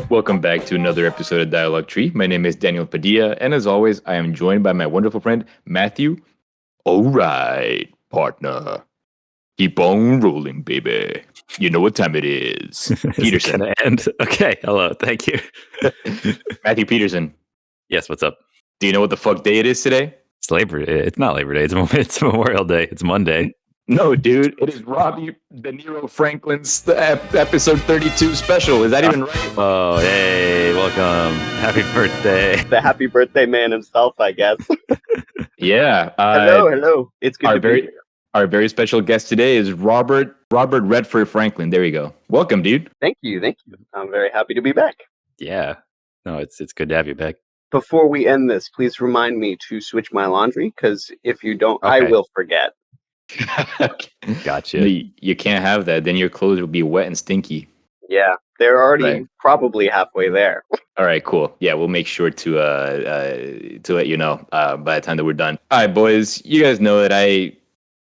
Welcome back to another episode of Dialogue Tree. My name is Daniel Padilla, and as always, I am joined by my wonderful friend, Matthew. All right, partner. Keep on rolling, baby. You know what time it is. Peterson. Is it gonna end? Okay, hello, thank you. Matthew Peterson. Yes, what's up? Do you know what the fuck day it is today? It's Labor Day. It's not Labor Day. It's Memorial Day. It's Monday. No, dude. It is Robbie De Niro Franklin's episode 32 special. Is that even right? Oh, hey, welcome. Happy birthday. The happy birthday man himself, I guess. Yeah. Hello. It's good to be here. Our very special guest today is Robert Redford Franklin. There you go. Welcome, dude. Thank you. I'm very happy to be back. Yeah. No, it's good to have you back. Before we end this, please remind me to switch my laundry, because if you don't, Okay. I will forget. Gotcha. No, you can't have that. Then your clothes will be wet and stinky. Yeah, they're already Right. probably halfway there. All right, cool. Yeah, we'll make sure to let you know by the time that we're done. All right, boys. You guys know that I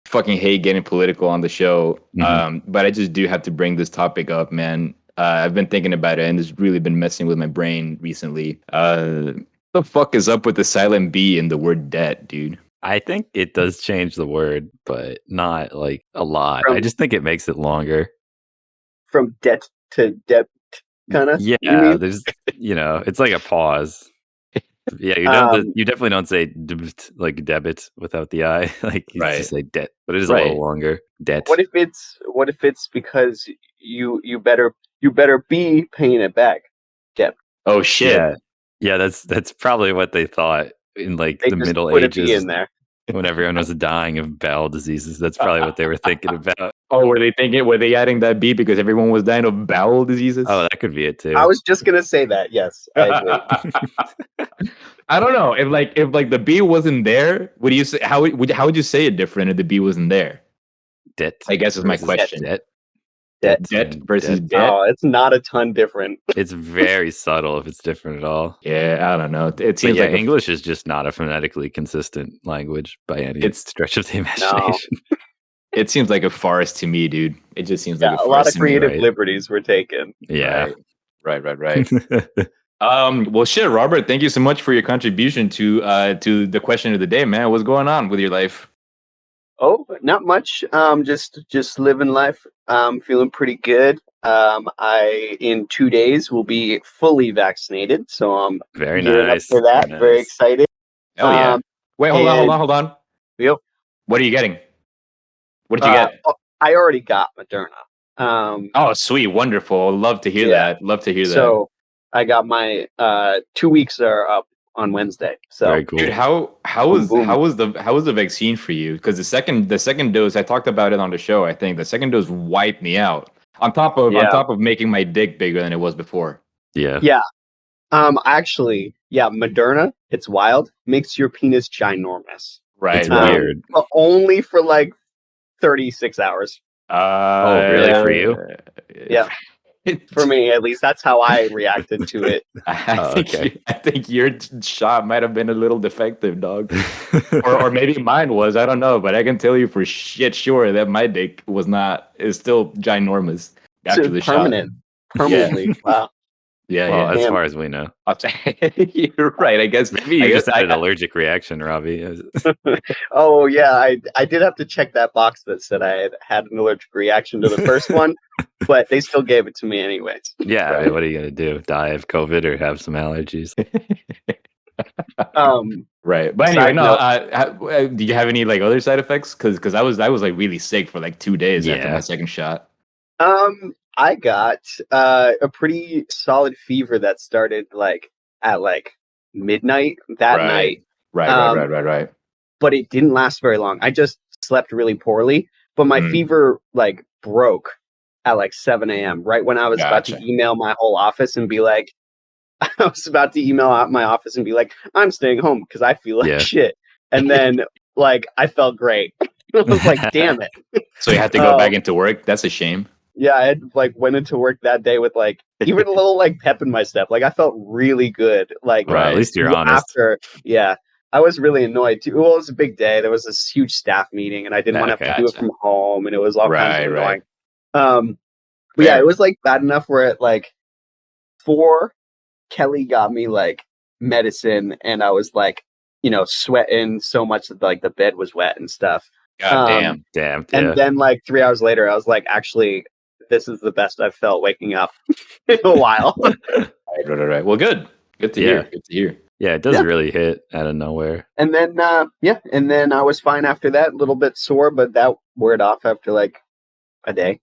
fucking hate getting political on the show, but I just do have to bring this topic up, man. I've been thinking about it, and it's really been messing with my brain recently. The fuck is up with the silent B in the word debt, dude? I think it does change the word, but not like a lot. From- I just think it makes it longer. From debt to debt, kind of. Yeah, there's it's like a pause. Yeah, you definitely don't say like debit without the I. Like you Right. just say debt, but it is Right. a little longer. Debt. What if it's because you better be paying it back? Oh shit! Yeah, that's probably what they thought in like They the just Middle put a B Ages in there. when everyone was dying of bowel diseases. That's probably what they were thinking about. Oh, were they adding that B because everyone was dying of bowel diseases? Oh, that could be it too. I was just gonna say that. Yes, I agree. I don't know if the B wasn't there. Would you say how would you say it different if the B wasn't there? Debt. I guess is my versus question. Debt. Debt versus Debt. debt. Oh, it's not a ton different. It's very subtle if it's different at all. Yeah, I don't know. It But seems yeah, like English is just not a phonetically consistent language by any stretch of the imagination. it seems like a farce to me, dude. It just seems like Yeah, a a farce lot of to me, creative right? liberties were taken. Yeah. Right. Well, shit, Robert. Thank you so much for your contribution to the question of the day, man. What's going on with your life? Oh, not much. Just living life. Feeling pretty good. I in 2 days will be fully vaccinated, so I'm Very gearing nice. up for that. Very nice. excited. Hell yeah! Wait, hold and- on. Yep. What are you getting? What did you get? I already got Moderna. Oh, sweet, wonderful. Love to hear Yeah. that. Love to hear that. So I got my 2 weeks are up on Wednesday. So Very cool. Dude, how was the vaccine for you? Because the second dose, I talked about it on the show. I think the second dose wiped me out. On top of making my dick bigger than it was before. Yeah. Actually, Moderna, it's wild, makes your penis ginormous. Right. It's right. weird. But only for like 36 hours. Oh, really? For you? Yeah. For me, at least, that's how I reacted to it. I think your shot might have been a little defective, dog, or maybe mine was. I don't know, but I can tell you for shit sure that my dick is still ginormous after the Permanently. Yeah. Wow. Yeah, Well, yeah. as far as we know. You're right. I guess Maybe you just had an allergic reaction, Robbie. Oh yeah, I did have to check that box that said I had an allergic reaction to the first one, but they still gave it to me anyways. Yeah, Right. I mean, what are you gonna do? Die of COVID or have some allergies? Right. But anyway, do you have any like other side effects? Because I was like really sick for like 2 days after my second shot. I got a pretty solid fever that started at midnight that night. Right. But it didn't last very long. I just slept really poorly. But my fever broke at 7 a.m. right when I was about to email my whole office and be like, I'm staying home because I feel like shit. And then I felt great. I was like, damn it. So you had to go back into work? That's a shame. Yeah, I had went into work that day with even a little pep in my step. I felt really good. Right, at least you're honest. I was really annoyed too. Well, it was a big day. There was this huge staff meeting, and I didn't want to have to do it from home, and it was all kinds of annoying. But yeah, it was bad enough where it before Kelly got me like medicine, and I was like, sweating so much that like the bed was wet and stuff. God damn. Damn. And Yeah. then like 3 hours later, I was like, actually, this is the best I've felt waking up in a while. Right. Well, good. Good to hear. Good to hear. Yeah, it does really hit out of nowhere. And then, and then I was fine after that, a little bit sore, but that wore it off after like a day.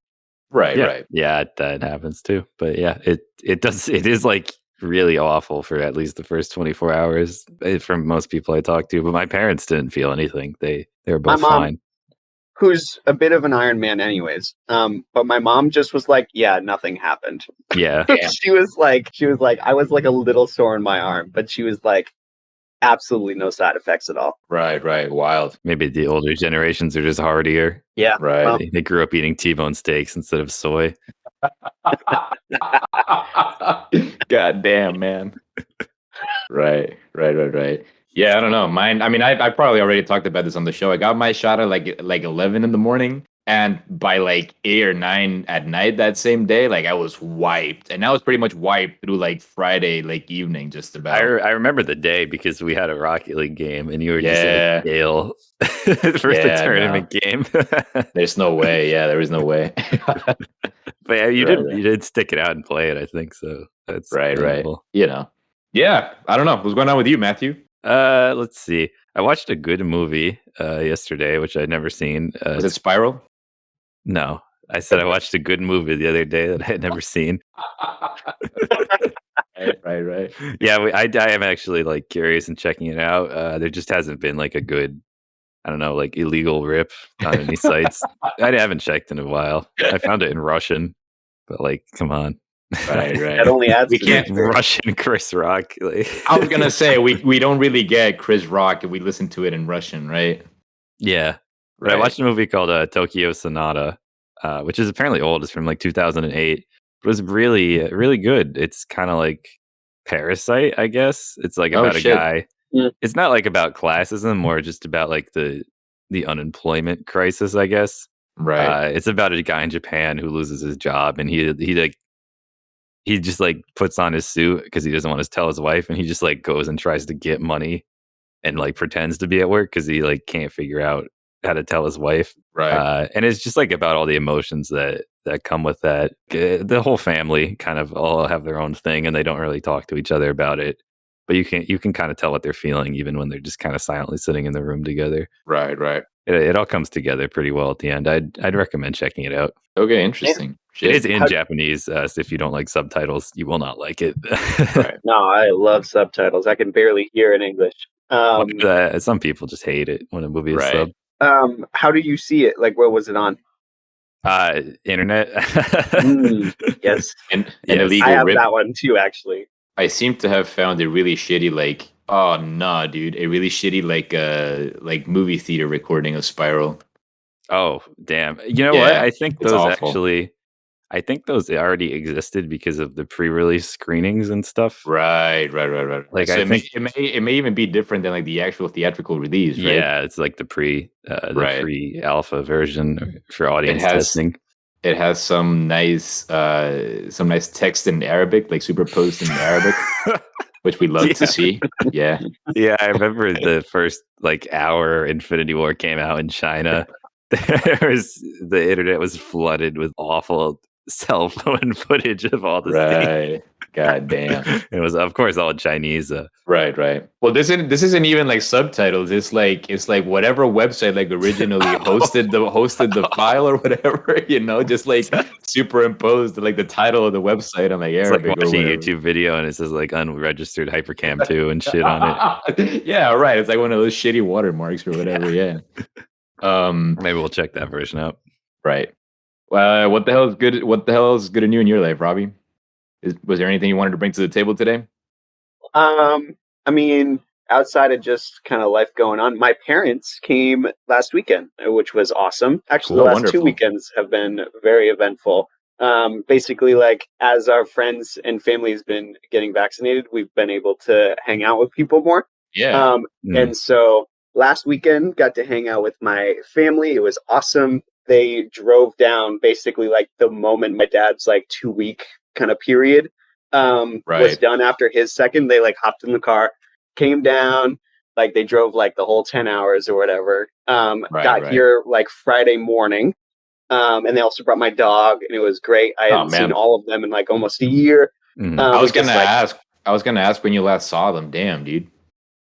Right. Yeah, that happens too. But yeah, it is like really awful for at least the first 24 hours from most people I talked to. But my parents didn't feel anything. They were both My mom, fine. who's a bit of an Iron Man anyways. But my mom just was like, yeah, nothing happened. Yeah. she was like, I was like a little sore in my arm, but she was like, absolutely no side effects at all. Right. Wild. Maybe the older generations are just hardier. Yeah. Right. Well, They grew up eating T-bone steaks instead of soy. God damn, man. Right. Yeah, I don't know. Mine. I mean, I probably already talked about this on the show. I got my shot at like 11 in the morning, and by like 8 or 9 at night that same day, like I was wiped, and I was pretty much wiped through like Friday, like evening, just about. I remember the day because we had a Rocket League game, and you were just like Dale for the tournament game. There's no way. Yeah, there is no way. But yeah, you did stick it out and play it. I think so. That's right. commendable. Yeah, I don't know. What's going on with you, Matthew? Let's see. I watched a good movie yesterday, which I'd never seen. Was it Spiral? No, I said I watched a good movie the other day that I had never seen. Right. Yeah, I am actually like curious and checking it out. There just hasn't been like a good, I don't know, like illegal rip on any sites. I haven't checked in a while. I found it in Russian, but like, come on. Right. That only adds. We can't Russian Chris Rock. I was gonna say we don't really get Chris Rock if we listen to it in Russian, right? Yeah, but I watched a movie called Tokyo Sonata, which is apparently old. It's from like 2008. It was really really good. It's kind of like Parasite, I guess. It's like about a guy. Yeah. It's not like about classism, more just about like the unemployment crisis, I guess. Right. It's about a guy in Japan who loses his job, and he just like puts on his suit because he doesn't want to tell his wife, and he just like goes and tries to get money and like pretends to be at work because he like can't figure out how to tell his wife. Right. And it's just like about all the emotions that come with that. The whole family kind of all have their own thing, and they don't really talk to each other about it. But you can kind of tell what they're feeling even when they're just kind of silently sitting in the room together. Right. It all comes together pretty well at the end. I'd recommend checking it out. Okay, interesting. It is in Japanese, so if you don't like subtitles, you will not like it. Right. No, I love subtitles. I can barely hear in English. Some people just hate it when a movie is sub. How do you see it? Like, where was it on? Internet. Yes. And Yes. illegal I have rip. that one too, actually. I seem to have found a really shitty dude, a really shitty like movie theater recording of Spiral. Oh, damn. You know what? I think it's those awful. I think those already existed because of the pre-release screenings and stuff. Right. Like, So I think it may even be different than like the actual theatrical release, right? yeah, it's like the pre-alpha version for audience testing. It has some nice text in Arabic, like superposed in Arabic, which we love to see. Yeah. Yeah, I remember the first like hour Infinity War came out in China. The internet was flooded with awful cell phone footage of all the Right. God damn. It was, of course, all in Chinese. Right. Well, this isn't even like subtitles. It's like whatever website like originally hosted the file or whatever, just like superimposed like the title of the website on like It's Arabic like watching or a YouTube video and it says like unregistered Hypercam 2 and shit on it. Yeah, right. It's like one of those shitty watermarks or whatever. Yeah. Maybe we'll check that version out. Right. What the hell is good? What the hell is good in you in your life, Robbie? Was there anything you wanted to bring to the table today? I mean, outside of just kind of life going on, my parents came last weekend, which was awesome. Actually, the last 2 weekends have been very eventful. Basically, like as our friends and family has been getting vaccinated, we've been able to hang out with people more. Yeah. And so last weekend, got to hang out with my family. It was awesome. They drove down basically like the moment my dad's like 2 week kind of period. was done after his second. They like hopped in the car, came down, like they drove like the whole 10 hours or whatever. Got here like Friday morning. And they also brought my dog, and it was great. I hadn't seen all of them in like almost a year. I was gonna ask when you last saw them. Damn, dude.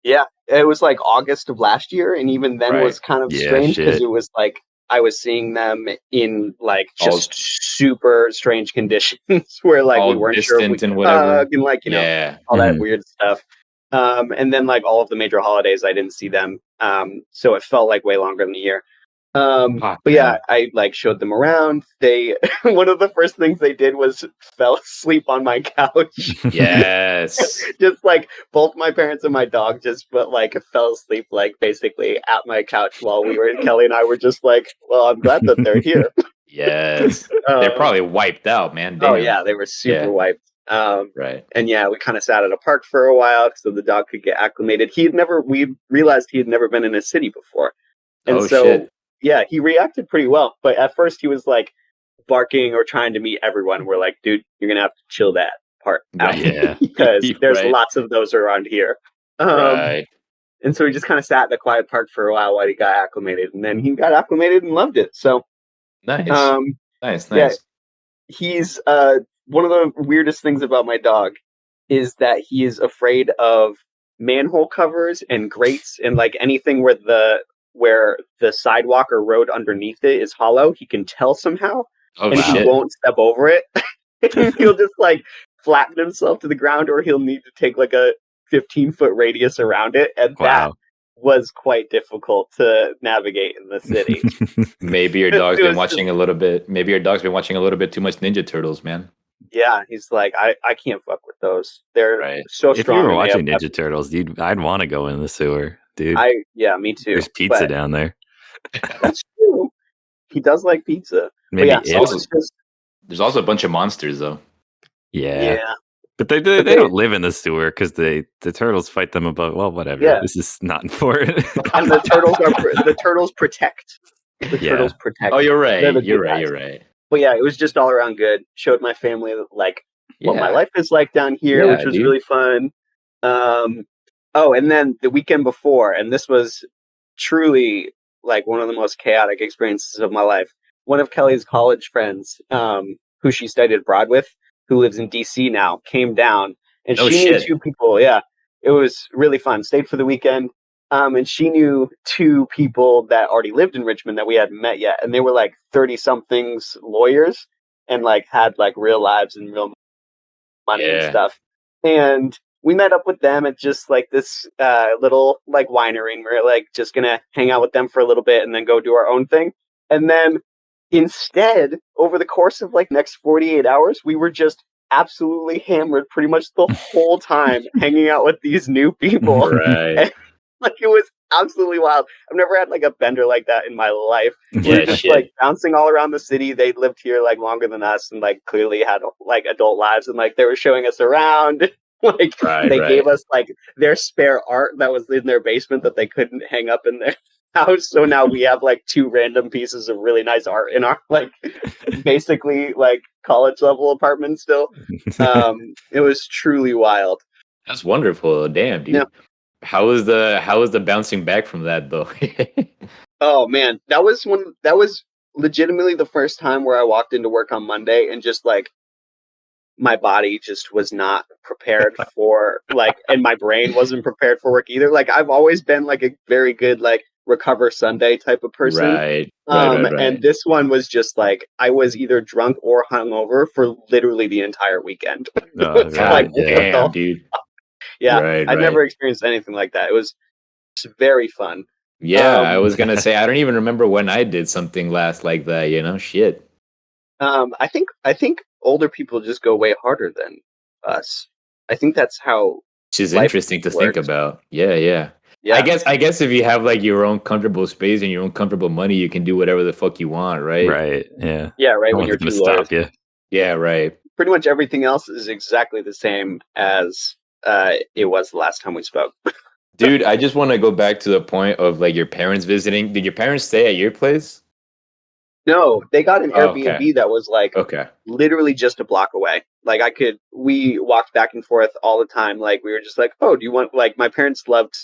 Yeah, it was like August of last year, and even then was kind of strange because it was like I was seeing them in like just super strange conditions where like we weren't sure if we could hug and like, you know, all that weird stuff. And then like all of the major holidays, I didn't see them. So it felt like way longer than a year. But yeah, I like showed them around. They one of the first things they did was fell asleep on my couch. Yes. Just like both my parents and my dog just fell asleep like basically at my couch while we were Kelly and I were just like, well, I'm glad that they're here. Yes. They're probably wiped out, man. Damn. Oh yeah, they were super wiped. Right. And yeah, we kind of sat at a park for a while so the dog could get acclimated. We realized he had never been in a city before. And shit. Yeah, he reacted pretty well. But at first he was like barking or trying to meet everyone. We're like, dude, you're going to have to chill that part out. Yeah. Because there's lots of those around here. And so we just kind of sat in the quiet park for a while he got acclimated. And then he got acclimated and loved it. So nice. Nice. Yeah, he's one of the weirdest things about my dog is that he is afraid of manhole covers and grates and like anything where the sidewalk or road underneath it is hollow. He can tell somehow, he won't step over it. He'll just like flatten himself to the ground, or he'll need to take like a 15-foot radius around it, and that was quite difficult to navigate in the city. Maybe your dog's been watching a little bit. Maybe your dog's been watching a little bit too much Ninja Turtles, man. Yeah, he's like, I can't fuck with those. They're so strong. If you were watching Ninja Turtles, I'd want to go in the sewer, dude. Me too. There's pizza down there. That's true. He does like pizza. Maybe there's also a bunch of monsters, though. Yeah. But they don't live in the sewer because the turtles fight them above. Well, whatever. Yeah. This is not important. And the turtles protect. The turtles protect. Oh, you're right. You're right. But yeah, it was just all around good. Showed my family like what my life is like down here, which was really fun. And then the weekend before, and this was truly like one of the most chaotic experiences of my life. One of Kelly's college friends, who she studied abroad with, who lives in DC now, came down, and she knew two people. Yeah, it was really fun. Stayed for the weekend. And she knew two people that already lived in Richmond that we hadn't met yet. And they were like 30-somethings lawyers and like had like real lives and real money and stuff. And we met up with them at just like this little like winery. And we we're like just going to hang out with them for a little bit and then go do our own thing. And then instead, over the course of like next 48 hours, we were just absolutely hammered pretty much the whole time hanging out with these new people. Right. And, like it was absolutely wild. I've never had like a bender like that in my life. We were just like bouncing all around the city. They lived here like longer than us and like clearly had like adult lives, and like they were showing us around. Like they gave us like their spare art that was in their basement that they couldn't hang up in their house. So now we have like two random pieces of really nice art in our like basically like college level apartment still. It was truly wild. That's wonderful. Damn, dude. Yeah. How was the bouncing back from that though? Oh man, that was legitimately the first time where I walked into work on Monday and just like my body just was not prepared for like, and my brain wasn't prepared for work either. Like I've always been like a very good like recover Sunday type of person. Right. And this one was just like I was either drunk or hungover for literally the entire weekend. God damn, dude. Yeah, I'd never experienced anything like that. It was very fun. Yeah, I was gonna say I don't even remember when I did something last like that. You know, shit. I think older people just go way harder than us. I think that's how. Which is interesting to think about. Yeah. I guess if you have like your own comfortable space and your own comfortable money, you can do whatever the fuck you want, right? Right. Yeah. Yeah. Right. No when you're going to stop you. Yeah. Right. Pretty much everything else is exactly the same as it was the last time we spoke. Dude, I just want to go back to the point of like your parents visiting. Did your parents stay at your place? No, they got an Airbnb that was like literally just a block away. Like we walked back and forth all the time. Like we were just like, oh, do you want, like my parents loved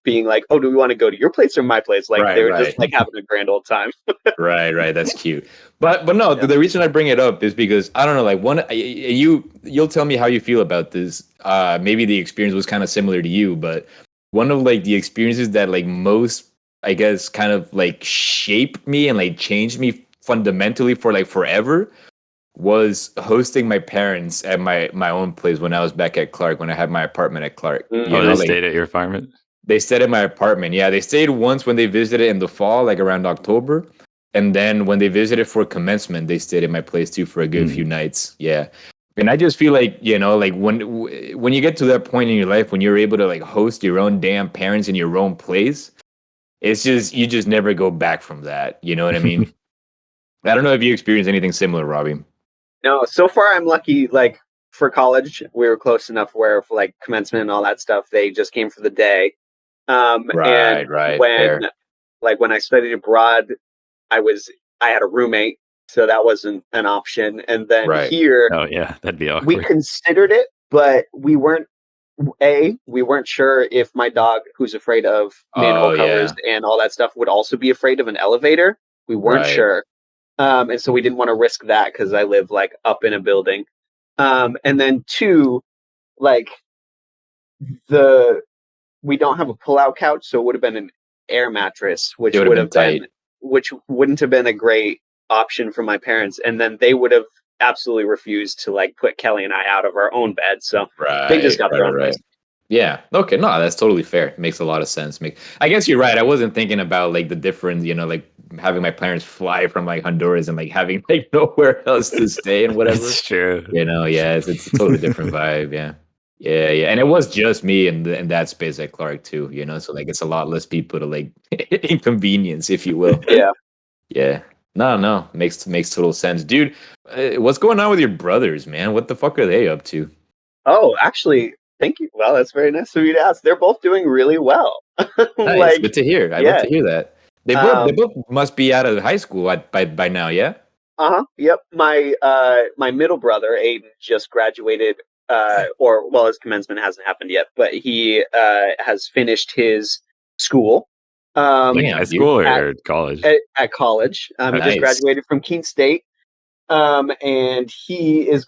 being like, oh, do we want to go to your place or my place? Like they were just like having a grand old time. Right. That's cute. But no, the reason I bring it up is because I don't know, like you'll tell me how you feel about this. Maybe the experience was kind of similar to you, but one of like the experiences that like most, I guess, kind of like shaped me and like changed me fundamentally for like forever was hosting my parents at my own place when I was back at Clark, when I had my apartment at Clark. You know, they stayed at your apartment? They stayed at my apartment. Yeah, they stayed once when they visited in the fall, like around October. And then when they visited for commencement, they stayed at my place too for a good few nights. Yeah. And I just feel like, you know, like when you get to that point in your life when you're able to like host your own damn parents in your own place, it's just, you just never go back from that. You know what I mean? I don't know if you experienced anything similar, Robbie. No, so far I'm lucky. Like for college, we were close enough where for like commencement and all that stuff, they just came for the day. And when when I studied abroad, I had a roommate, so that wasn't an option. And then here, oh yeah, that'd be awkward. We considered it, but we weren't sure if my dog, who's afraid of manhole covers and all that stuff, would also be afraid of an elevator. We weren't sure. And so we didn't want to risk that because I live like up in a building. And then two, like we don't have a pull-out couch, so it would have been an air mattress, which wouldn't have been a great option for my parents. And then they would have absolutely refused to like put Kelly and I out of our own bed. So they just got their own place. Yeah. Okay. No, that's totally fair. It makes a lot of sense. I guess you're right. I wasn't thinking about like the difference, you know, like having my parents fly from like Honduras and like having like nowhere else to stay and whatever. It's true. You know, yeah, it's a totally different vibe. Yeah. Yeah. And it was just me in that space at Clark too, you know, so like it's a lot less people to like inconvenience, if you will. Yeah. Yeah. No. Makes total sense. Dude, what's going on with your brothers, man? What the fuck are they up to? Oh, actually, thank you. Well, that's very nice of you to ask. They're both doing really well. Nice. Good to hear. I love to hear that. They both must be out of high school by now, yeah? Yep. My middle brother, Aiden, just graduated, his commencement hasn't happened yet, but he has finished his school. At school or at college? At college. He just graduated from Keene State. And he is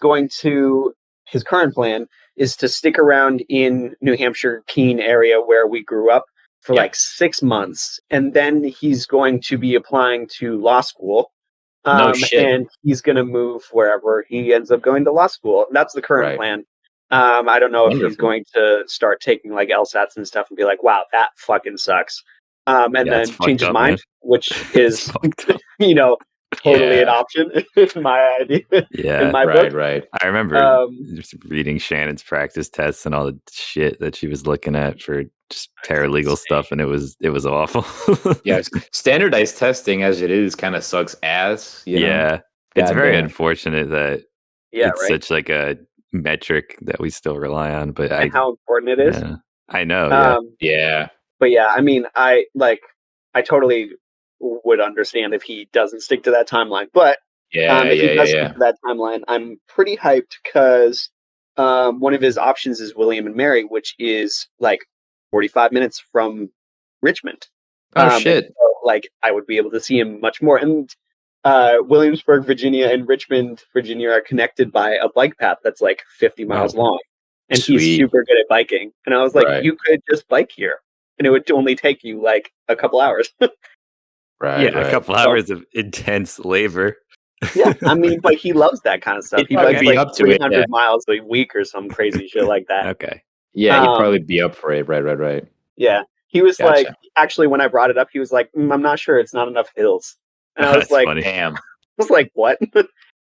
his current plan is to stick around in New Hampshire, Keene area where we grew up for like 6 months. And then he's going to be applying to law school. No shit. And he's going to move wherever he ends up going to law school. That's the current plan. I don't know if he's going to start taking like LSATs and stuff and be like, wow, that fucking sucks. And then change his mind, which is, you know, totally an option in my idea. Yeah, in my book. Right. I remember just reading Shannon's practice tests and all the shit that she was looking at for just paralegal stuff, and it was awful. Yeah, standardized testing as it is kind of sucks ass. You know? It's very unfortunate that it's such like a metric that we still rely on. But how important it is. Yeah, I know. Yeah. But yeah, I mean, I totally would understand if he doesn't stick to that timeline. But if he does stick to that timeline, I'm pretty hyped because one of his options is William and Mary, which is like 45 minutes from Richmond. Oh shit! So, like I would be able to see him much more. And Williamsburg, Virginia, and Richmond, Virginia, are connected by a bike path that's like 50 miles long. And he's super good at biking. And I was like, you could just bike here, and it would only take you like a couple hours. A couple hours of intense labor. Yeah, I mean, but he loves that kind of stuff. He bikes like up to 300 miles a week or some crazy shit like that. Okay. Yeah, he'd probably be up for it. Right. Yeah. He was like, actually, when I brought it up, he was like, I'm not sure. It's not enough hills. And I was like, funny. Damn. I was like, what?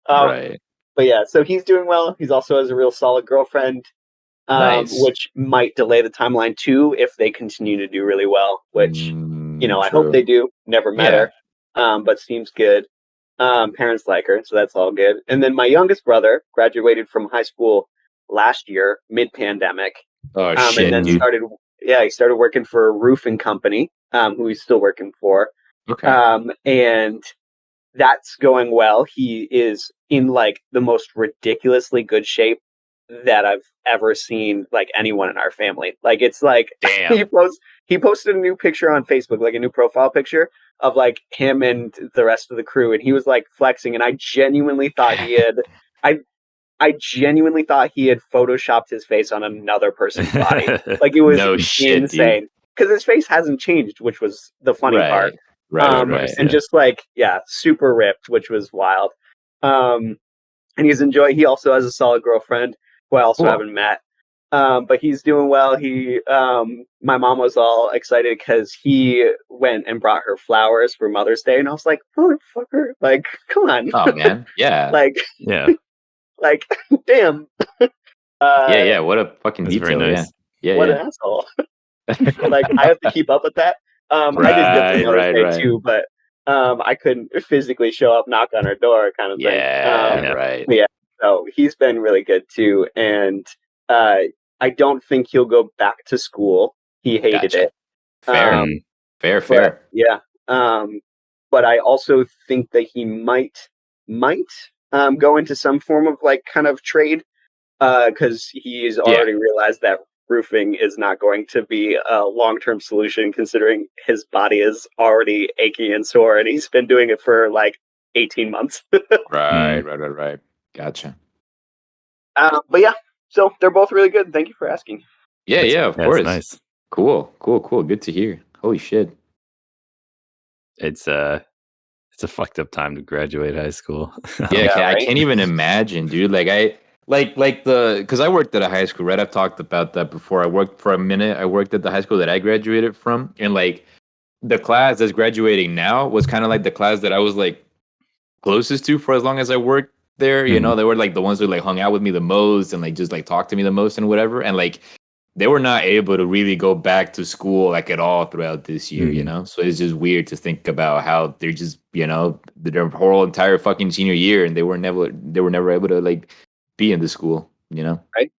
Right. But yeah, so he's doing well. He's also has a real solid girlfriend, which might delay the timeline too if they continue to do really well, which, I hope they do. Never met her, but seems good. Parents like her, so that's all good. And then my youngest brother graduated from high school last year, mid-pandemic. Oh, shit. And then he started working for a roofing company, who he's still working for. Okay. And that's going well. He is in like the most ridiculously good shape that I've ever seen, like anyone in our family. Like it's like Damn. he posted a new picture on Facebook, like a new profile picture of like him and the rest of the crew, and he was like flexing, and I genuinely thought I genuinely thought he had photoshopped his face on another person's body. Like it was No shit, insane. Because his face hasn't changed, which was the funny part. Right. And just like, yeah, super ripped, which was wild. And he also has a solid girlfriend who I also haven't met. But he's doing well. My mom was all excited because he went and brought her flowers for Mother's Day. And I was like, motherfucker, like, come on. Oh, man. Yeah. Like, Yeah. like, damn. Yeah. What a fucking That's very detail. nice. Yeah. What an asshole. Like, I have to keep up with that. I did good for Mother's Day too, but I couldn't physically show up, knock on her door, kind of thing. Right. Yeah. So he's been really good too, and I don't think he'll go back to school. He hated it. Fair. Fair. But, yeah. But I also think that he might go into some form of like kind of trade, because he's already realized that roofing is not going to be a long-term solution, considering his body is already achy and sore, and he's been doing it for like 18 months. Right. Gotcha. But yeah, so they're both really good. Thank you for asking. Yeah, of course. Nice. Cool. Good to hear. Holy shit. It's a fucked up time to graduate high school. Yeah, right? I can't even imagine, dude. Because I worked at a high school, right? I've talked about that before. I worked for a minute. I worked at the high school that I graduated from, and like the class that's graduating now was kind of like the class that I was like closest to for as long as I worked there. You know, they were like the ones who like hung out with me the most and like just like talked to me the most and whatever. And like they were not able to really go back to school like at all throughout this year, you know? So it's just weird to think about how they're just, you know, their whole entire fucking senior year and they were never able to like be in the school, you know? Right?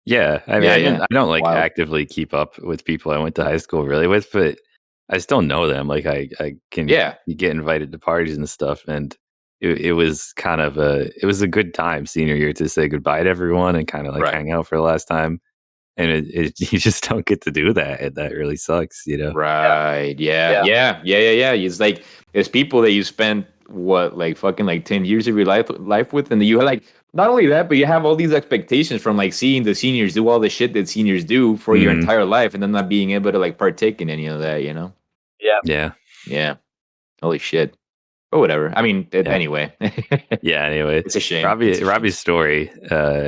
Yeah. I mean, I don't like actively keep up with people I went to high school really with, but I still know them. Like I can get invited to parties and stuff. And it was kind of it was a good time senior year to say goodbye to everyone and kind of like hang out for the last time. And you just don't get to do that. And that really sucks, you know? Right. Yeah. It's like, there's people that you spend like fucking like 10 years of your life with. And you like, not only that, but you have all these expectations from like seeing the seniors do all the shit that seniors do for your entire life and then not being able to like partake in any of that, you know? Yeah. Holy shit. But whatever. I mean, anyway. Anyway. It's a shame. Robbie's story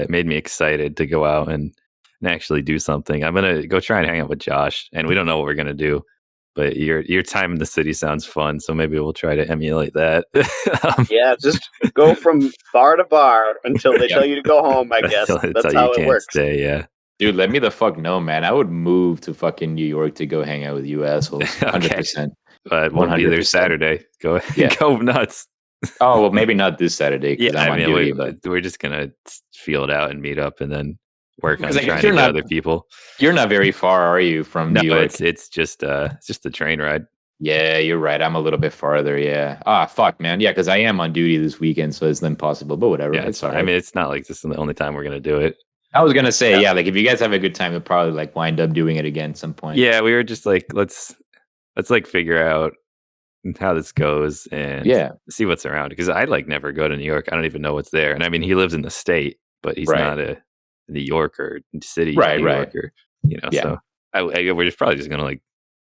made me excited to go out and actually do something. I'm gonna go try and hang out with Josh, and we don't know what we're gonna do, but your time in the city sounds fun, so maybe we'll try to emulate that. Just go from bar to bar until they tell you to go home, I guess. That's how it works. Stay, Dude, let me the fuck know, man. I would move to fucking New York to go hang out with you assholes. 100%. We'll be there Saturday. Go nuts. Oh, well, maybe not this Saturday because I'm on duty. We're just gonna feel it out and meet up, and then work on like, trying to get other people. You're not very far, are you, from New York? It's just the train ride. Yeah, you're right. I'm a little bit farther. Yeah. Ah, fuck, man. Yeah, because I am on duty this weekend, so it's impossible. But whatever. Yeah, it's all right. I mean, it's not like this is the only time we're gonna do it. I was gonna say, like if you guys have a good time, you'll probably like wind up doing it again at some point. Yeah, we were just like, let's like figure out how this goes and see what's around, because I like never go to New York. I don't even know what's there. And I mean, he lives in the state, but he's not a New Yorker, city New Yorker, you know. So we're just probably just gonna like,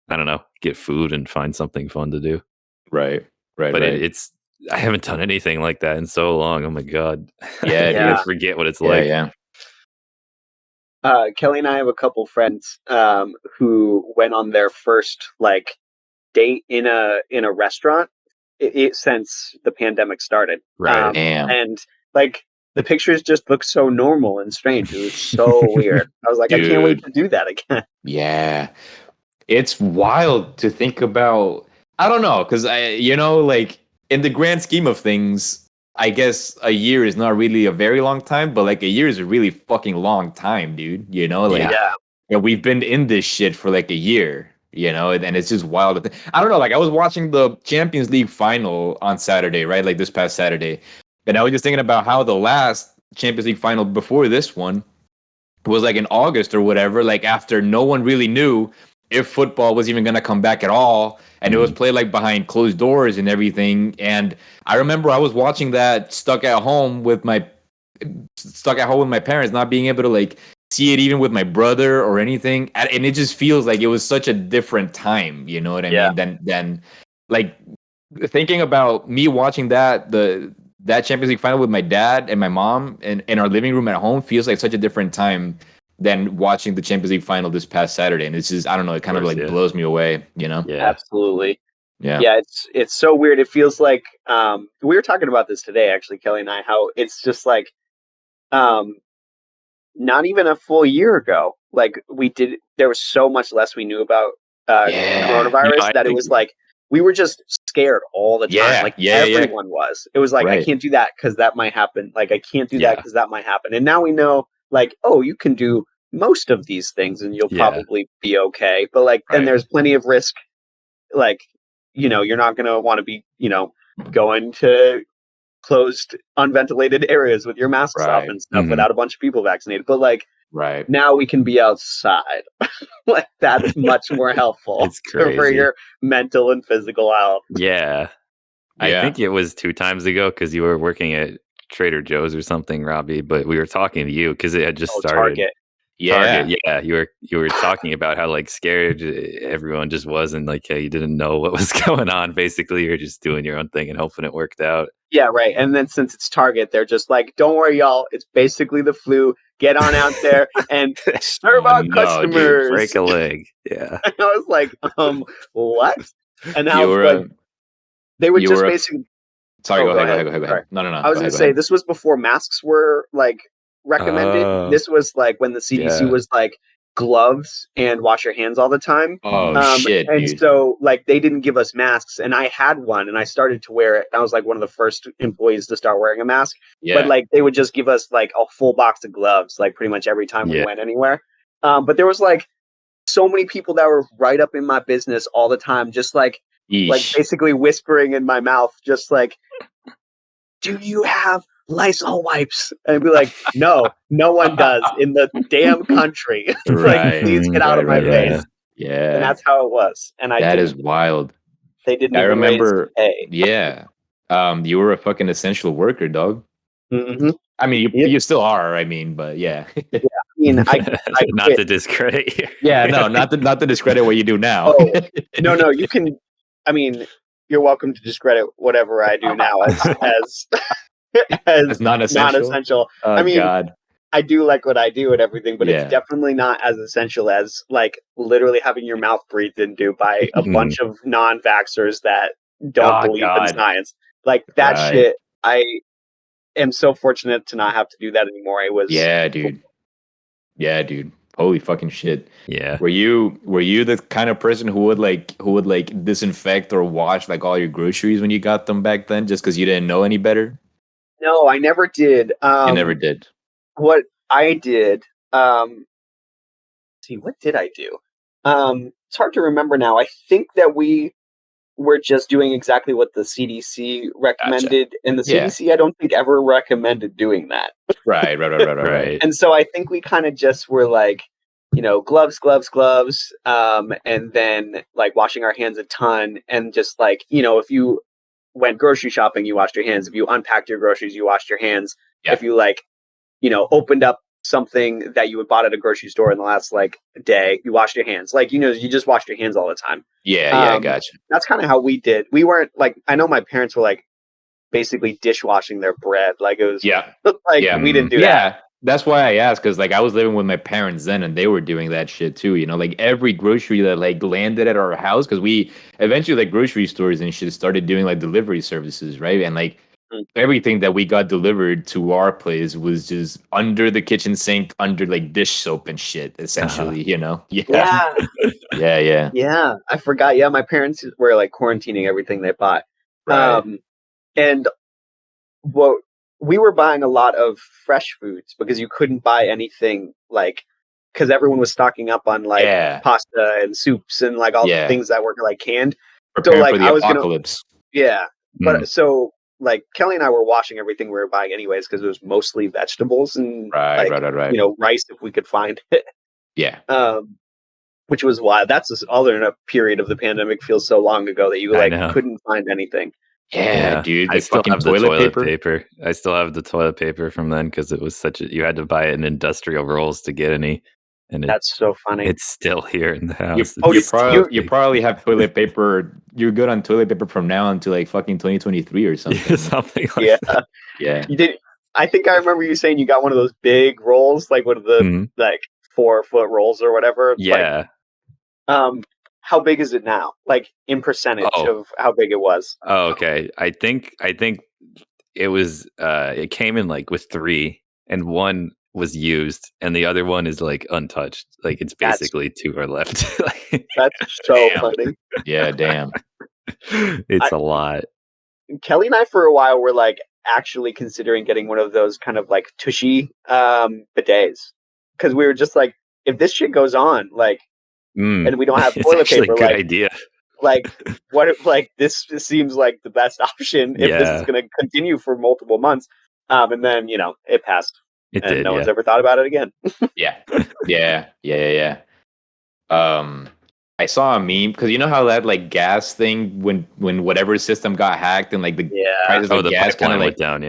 I don't know, get food and find something fun to do. Right. But it's I haven't done anything like that in so long. Oh my god. Yeah, I forget what it's like. Yeah. Kelly and I have a couple friends who went on their first like date in a restaurant since the pandemic started. Right. And like the pictures just look so normal and strange. It was so weird. I was like, I can't wait to do that again. Yeah. It's wild to think about. I don't know, because like in the grand scheme of things, I guess a year is not really a very long time, but like a year is a really fucking long time, dude. You know, like we've been in this shit for like a year. you know, and it's just wild. I don't know. Like I was watching the Champions League final on Saturday, right? Like this past Saturday, and I was just thinking about how the last Champions League final before this one was like in August or whatever, like after no one really knew if football was even going to come back at all. And it was played like behind closed doors and everything. And I remember I was watching that stuck at home with my parents, not being able to like see it even with my brother or anything. And it just feels like it was such a different time, you know what I mean? Than like thinking about me watching that Champions League final with my dad and my mom and in our living room at home feels like such a different time than watching the Champions League final this past Saturday. And it's just, I don't know, it kind of like blows me away, you know? Yeah. Absolutely. Yeah. Yeah, it's so weird. It feels like we were talking about this today, actually, Kelly and I, how it's just like not even a full year ago. Like there was so much less we knew about coronavirus that it was like we were just scared all the time. Like everyone was. It was like I can't do that because that might happen. Like I can't do that because that might happen. And now we know, like, oh, you can do most of these things and you'll probably be okay. But like then there's plenty of risk. Like, you know, you're not going to want to be, you know, going to closed, unventilated areas with your masks off and stuff without a bunch of people vaccinated. But like, now we can be outside. Like that's much more helpful for your mental and physical health. Yeah. I think it was 2 times ago because you were working at Trader Joe's or something, Robbie. But we were talking to you because it had just started. Target. Yeah. You were talking about how like scared everyone just was, and like you didn't know what was going on. Basically, you're just doing your own thing and hoping it worked out. Yeah, right. And then since it's Target, they're just like, "Don't worry, y'all. It's basically the flu. Get on out there and serve our customers. Dude, break a leg." Yeah. And I was like, what? And now they would just basically. Sorry, go ahead. No. I was going to say this was before masks were like recommended. This was like when the CDC was like gloves and wash your hands all the time. Shit, and dude. so like they didn't give us masks, and I had one and I started to wear it. I was like one of the first employees to start wearing a mask. But like they would just give us like a full box of gloves like pretty much every time we went anywhere. But there was like so many people that were right up in my business all the time, just like basically whispering in my mouth, just like, "Do you have Lysol wipes?" And I'd be like, no one does in the damn country. Like, please get out of my face. Yeah. And that's how it was. And that is wild. They didn't even remember pay. Yeah. You were a fucking essential worker, dog. Mm-hmm. I mean, you still are. I mean, but yeah. I mean, I not to discredit you. Yeah, no, not to discredit what you do now. No, you can. I mean, you're welcome to discredit whatever I do now as non-essential. Oh, I mean, God. I do like what I do and everything, but it's definitely not as essential as like literally having your mouth breathed into by a bunch of non-vaxxers that don't believe in science. Like that shit, I am so fortunate to not have to do that anymore. It was dude. Holy fucking shit. Yeah. Were you the kind of person who would like disinfect or wash like all your groceries when you got them back then just because you didn't know any better? No, I never did. You never did. What I did, see, what did I do? It's hard to remember now. I think that we were just doing exactly what the CDC recommended. Gotcha. And the CDC, I don't think ever recommended doing that. Right. And so I think we kind of just were like, you know, gloves. And then like washing our hands a ton. And just like, you know, if you went grocery shopping, you washed your hands. If you unpacked your groceries, you washed your hands. Yeah. If you like, you know, opened up something that you had bought at a grocery store in the last like day, you washed your hands. Like, you know, you just washed your hands all the time. Yeah, I gotcha. That's kind of how we did. We weren't like, I know my parents were like basically dishwashing their bread. Like it was we didn't do that. Yeah, that's why I asked, because like I was living with my parents then and they were doing that shit too, you know, like every grocery that like landed at our house, because we eventually like grocery stores and shit started doing like delivery services, right? And like everything that we got delivered to our place was just under the kitchen sink, under like dish soap and shit, essentially, you know? Yeah. I forgot. Yeah, my parents were like quarantining everything they bought. Right. And we were buying a lot of fresh foods because you couldn't buy anything like because everyone was stocking up on like pasta and soups and like all the things that were like canned. Preparing so like for the apocalypse. But so like Kelly and I were washing everything we were buying anyways because it was mostly vegetables and right. Rice if we could find it. Yeah. Which was why that's this alternate period of the pandemic feels so long ago that you like couldn't find anything. Yeah, dude. I still have the toilet paper. I still have the toilet paper from then because it was you had to buy it in industrial rolls to get any. And that's so funny. It's still here in the house. You probably have toilet paper. You're good on toilet paper from now until like fucking 2023 or something. Yeah, something like that. Yeah. You did. I think I remember you saying you got one of those big rolls, like one of the like 4-foot rolls or whatever. Yeah. Like, how big is it now? Like in percentage of how big it was? Oh, okay. I think it was. It came in like with 3, and 1 was used, and the other 1 is like untouched. Like it's basically 2 are left. That's so funny. Yeah, damn. It's a lot. Kelly and I, for a while, were like actually considering getting one of those kind of like tushy bidets because we were just like, if this shit goes on, like. And we don't have toilet paper. Good idea. Like what? Like this seems like the best option if this is going to continue for multiple months. And then it passed. It did. No one's ever thought about it again. Yeah. I saw a meme because you know how that like gas thing when whatever system got hacked and like the prices of the gas kind of like went down.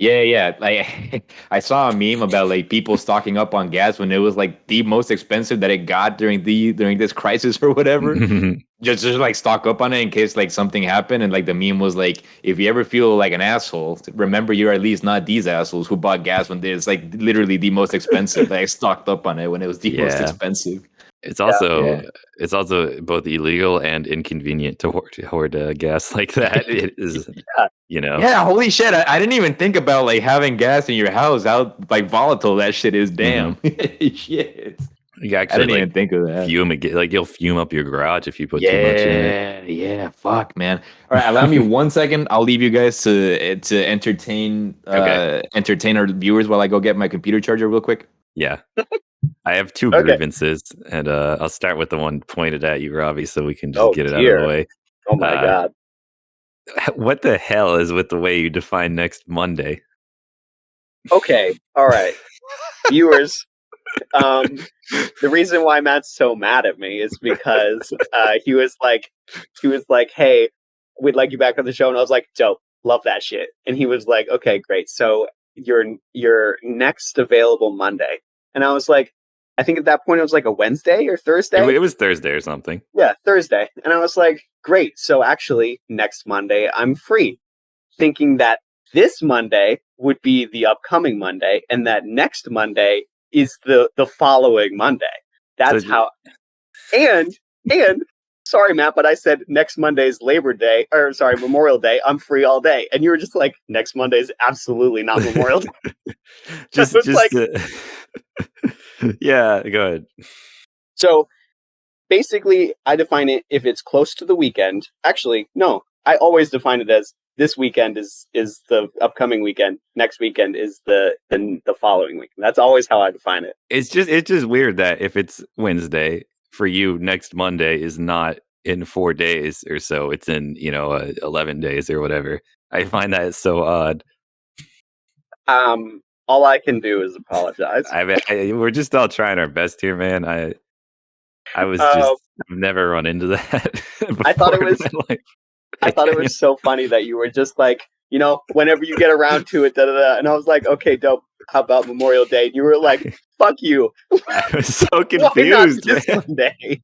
Yeah. Like I saw a meme about like people stocking up on gas when it was like the most expensive that it got during this crisis or whatever. just like stock up on it in case like something happened. And like the meme was like, if you ever feel like an asshole, remember you're at least not these assholes who bought gas when it's like literally the most expensive. Like stocked up on it when it was the most expensive. It's also both illegal and inconvenient to hoard gas like that. It is, Yeah, holy shit! I didn't even think about like having gas in your house. How like volatile that shit is. Damn, shit. You actually, I didn't even think of that. Fume it, like you'll fume up your garage if you put too much in it. Yeah, fuck, man. All right, allow me 1 second. I'll leave you guys to entertain entertain our viewers while I go get my computer charger real quick. Yeah. I have 2 grievances, and I'll start with the one pointed at you, Robbie, so we can just get it out of the way. Oh my God. What the hell is with the way you define next Monday? Okay. All right. Viewers, the reason why Matt's so mad at me is because he was like, hey, we'd like you back on the show. And I was like, dope, love that shit. And he was like, okay, great. So your next available Monday. And I was like, I think at that point it was like a Wednesday or Thursday. It was Thursday or something. Yeah, Thursday. And I was like, great. So actually next Monday I'm free. Thinking that this Monday would be the upcoming Monday and that next Monday is the following Monday. That's how. And sorry, Matt, but I said next Monday's Memorial Day. I'm free all day. And you were just like, next Monday is absolutely not Memorial Day. Yeah, go ahead. So basically, I define it if it's close to the weekend. Actually, no, I always define it as this weekend is the upcoming weekend. Next weekend is the following week. That's always how I define it. It's just weird that if it's Wednesday for you, next Monday is not in 4 days or so. It's in 11 days or whatever. I find that so odd. All I can do is apologize. We're just all trying our best here, man. I've never run into that. I thought it was so funny that you were just like, whenever you get around to it, and I was like, okay, dope. How about Memorial Day? And you were like, fuck you. I was so confused. Why not this Monday?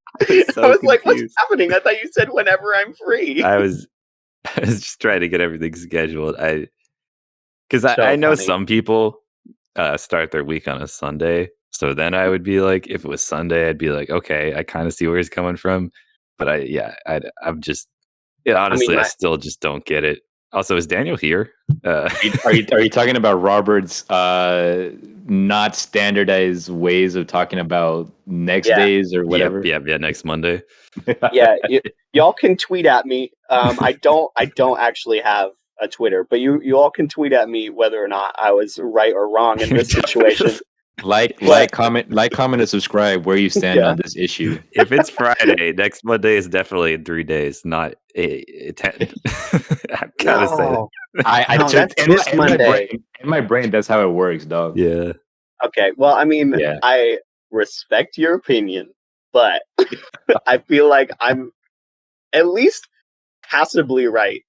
I was like, what's happening? I thought you said whenever I'm free. I was just trying to get everything scheduled. Because I know some people start their week on a Sunday. So then I would be like, if it was Sunday, I'd be like, okay, I kind of see where he's coming from. But I'm just, honestly, I still just don't get it. Also, is Daniel here? Are you talking about Robert's not standardized ways of talking about next days or whatever? Yeah, next Monday. Yeah, y'all can tweet at me. I don't actually have a Twitter, but you all can tweet at me whether or not I was right or wrong in this situation. comment, and subscribe where you stand on this issue. If it's Friday, next Monday is definitely in 3 days, not 10. I gotta say that. That's this Monday. In my brain, that's how it works, dog. Yeah. Okay. Well, I mean, I respect your opinion, but I feel like I'm at least passably right.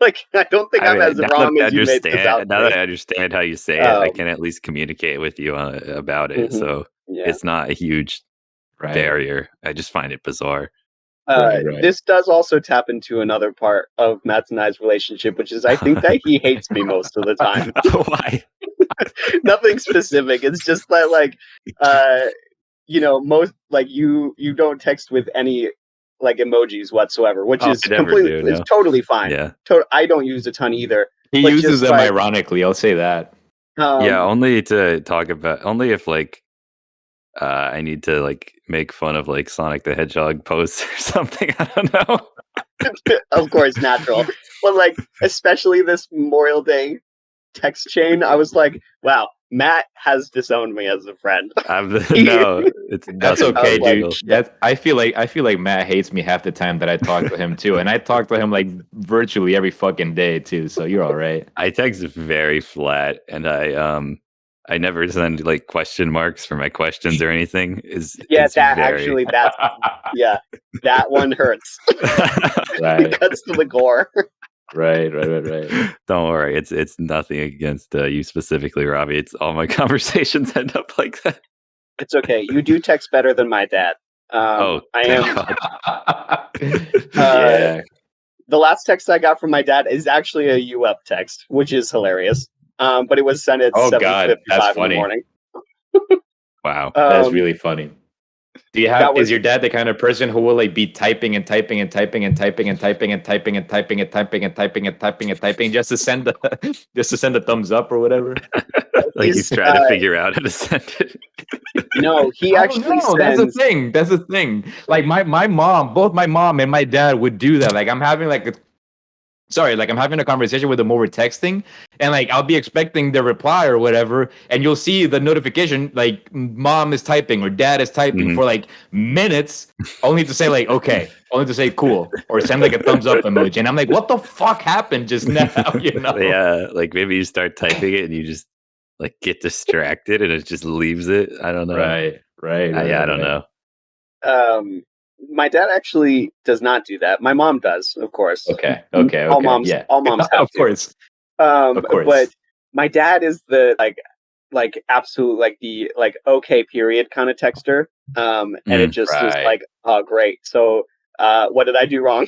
Like, I don't think I'm as wrong as you made this out. Now that I understand how you say it, I can at least communicate with you about it. Mm-hmm. So it's not a huge barrier. I just find it bizarre. This does also tap into another part of Matt's and I's relationship, which is I think that he hates me most of the time. Why? Nothing specific. It's just that, like, most, like, you don't text with any like emojis whatsoever, which is completely it's totally fine. Yeah, I don't use a ton either. He uses them ironically. I'll say that. Only to talk about, only if like I need to like make fun of like Sonic the Hedgehog posts or something. I don't know. Of course, natural, but like especially this Memorial Day text chain, I was like, wow. Matt has disowned me as a friend. No, that's okay, dude. I feel like Matt hates me half the time that I talk to him too, and I talk to him like virtually every fucking day too. So you're all right. I text very flat, and I never send like question marks for my questions or anything. That one hurts. Right, it cuts to the core. Right. Don't worry, it's nothing against you specifically, Robbie. It's all my conversations end up like that. It's okay. You do text better than my dad. I am. The last text I got from my dad is actually a "you up" text, which is hilarious. But it was sent at 7:55 in the morning. Wow, that's really funny. Do you have? Is your dad the kind of person who will like be typing and typing and typing and typing and typing and typing and typing and typing and typing and typing and typing just to send a thumbs up or whatever? Like he's trying to figure out how to send it. No, he actually sends. That's the thing. Like my mom, both my mom and my dad would do that. Like I'm having I'm having a conversation with them over texting, and like I'll be expecting the reply or whatever, and you'll see the notification like mom is typing or dad is typing for like minutes, only to say like okay, only to say cool or send like a thumbs up emoji, and I'm like, what the fuck happened just now? You know? Yeah, like maybe you start typing it and you just like get distracted and it just leaves it. I don't know. Right. I don't know. My dad actually does not do that. My mom does, of course. Okay. All moms have of course. But my dad is the like absolute like the like okay period kind of texter. And it just is like, oh great. So what did I do wrong?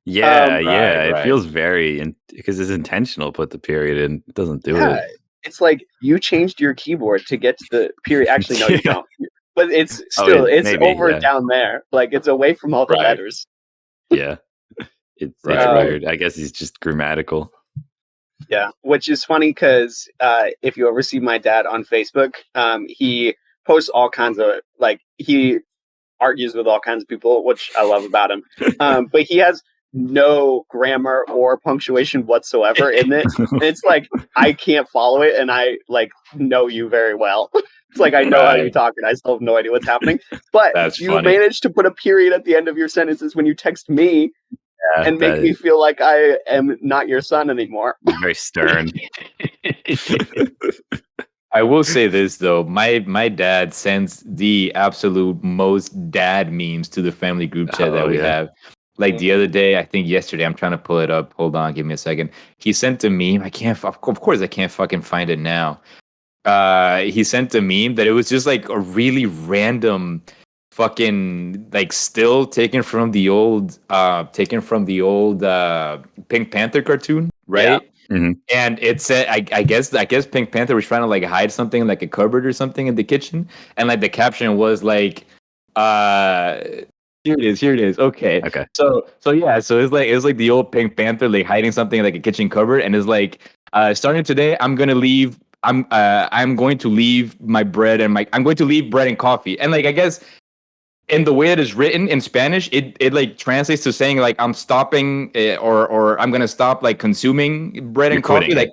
It feels very because it's intentional. Put the period in, it doesn't do it. It's like you changed your keyboard to get to the period. Actually, no, you don't. But it's still down there. Like it's away from all the letters. Yeah. It's weird. I guess he's just grammatical. Yeah. Which is funny because if you ever see my dad on Facebook, he posts all kinds of he argues with all kinds of people, which I love about him. But he has no grammar or punctuation whatsoever in it. And it's like I can't follow it, and I know you very well. It's like I know how you talk, and I still have no idea what's happening. But you managed to put a period at the end of your sentences when you text me and make me feel like I am not your son anymore. Very stern. I will say this though, my dad sends the absolute most dad memes to the family group chat that we have. Like the other day, I think yesterday, I'm trying to pull it up. Hold on, give me a second. He sent a meme. Of course I can't fucking find it now. He sent a meme that it was just like a really random fucking like still taken from the old Pink Panther cartoon, right? Yeah. Mm-hmm. And it said, I guess Pink Panther was trying to like hide something in like a cupboard or something in the kitchen, and like the caption was like, here it is. Okay. So it's like the old Pink Panther like hiding something in like a kitchen cupboard, and it's like, starting today, I'm going to leave my bread and I'm going to leave bread and coffee. And like I guess in the way that it's written in Spanish, it like translates to saying like I'm stopping or I'm gonna stop like consuming bread and coffee. Like,